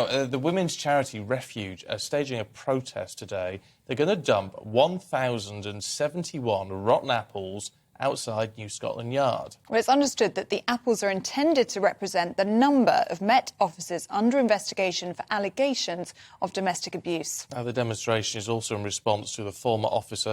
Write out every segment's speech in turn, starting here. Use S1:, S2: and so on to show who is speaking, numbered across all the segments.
S1: Now, the women's charity Refuge are staging a protest today. They're going to dump 1,071 rotten apples outside New Scotland Yard.
S2: Well, it's understood that the apples are intended to represent the number of Met officers under investigation for allegations of domestic abuse.
S1: Now, the demonstration is also in response to the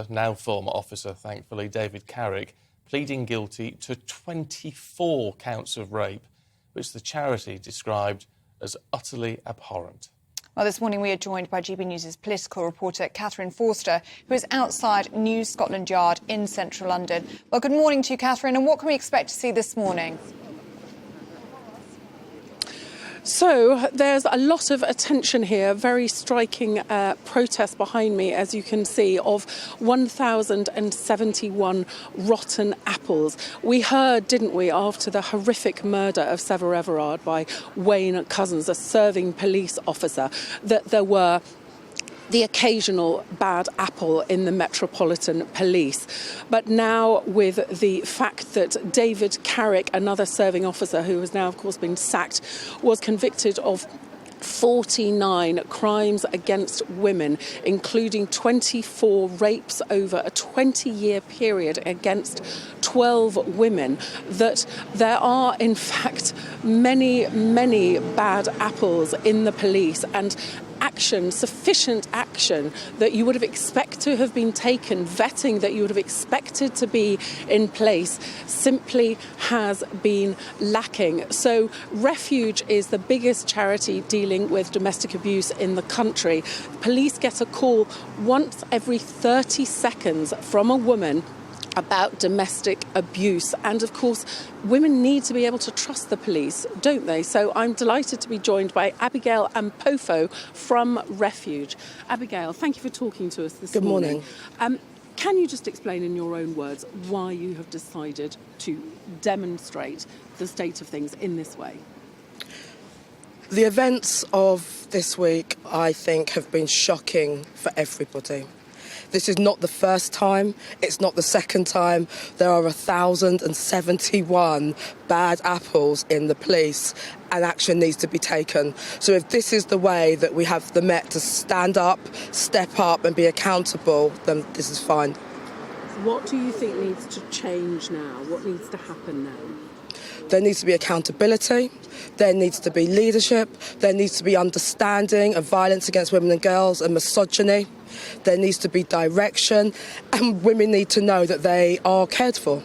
S1: now former officer, thankfully, David Carrick, pleading guilty to 24 counts of rape, which the charity described as utterly abhorrent.
S2: Well, this morning we are joined by GB News' political reporter Katherine Forster, who is outside New Scotland Yard in central London. Well, good morning to you, Katherine, and what can we expect to see this morning?
S3: So there's a lot of attention here, very striking protest behind me, as you can see, of 1,071 rotten apples. We heard, didn't we, after the horrific murder of Sever Everard by Wayne Couzens, a serving police officer, that there were the occasional bad apple in the Metropolitan Police. But now, with the fact that David Carrick, another serving officer who has now, of course, been sacked, was convicted of 49 crimes against women, including 24 rapes over a 20-year period against 12 women, that there are, in fact, many, many bad apples in the police, and sufficient action that you would have expected to have been taken, vetting that you would have expected to be in place, simply has been lacking. So Refuge is the biggest charity dealing with domestic abuse in the country. Police get a call once every 30 seconds from a woman about domestic abuse. And of course, women need to be able to trust the police, don't they? So I'm delighted to be joined by Abigail Ampofo from Refuge. Abigail, thank you for talking to us this morning.
S4: Good morning.
S3: Can you just explain in your own words why you have decided to demonstrate the state of things in this way?
S4: The events of this week, I think, have been shocking for everybody. This is not the first time, it's not the second time. There are 1,071 bad apples in the police, and action needs to be taken. So if this is the way that we have the Met to stand up, step up and be accountable, then this is fine.
S3: What do you think needs to change now? What needs to happen now?
S4: There needs to be accountability, there needs to be leadership, there needs to be understanding of violence against women and girls and misogyny. There needs to be direction, and women need to know that they are cared for.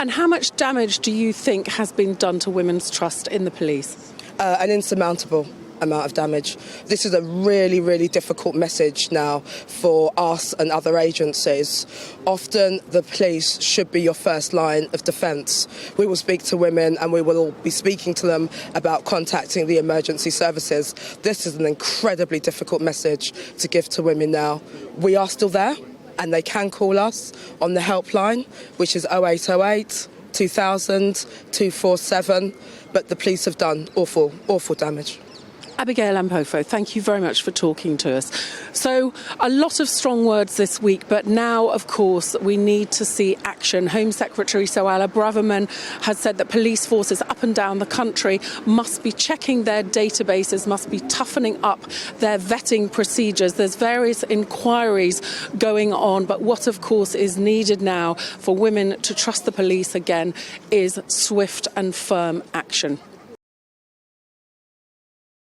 S3: And how much damage do you think has been done to women's trust in the police?
S4: An insurmountable amount of damage. This is a really, really difficult message now for us and other agencies. Often the police should be your first line of defence. We will speak to women and we will be speaking to them about contacting the emergency services. This is an incredibly difficult message to give to women now. We are still there and they can call us on the helpline, which is 0808 2000 247, but the police have done awful, awful damage.
S3: Abigail Ampofo, thank you very much for talking to us. So, a lot of strong words this week, but now, of course, we need to see action. Home Secretary Suella Braverman has said that police forces up and down the country must be checking their databases, must be toughening up their vetting procedures. There's various inquiries going on, but what, of course, is needed now for women to trust the police again is swift and firm action.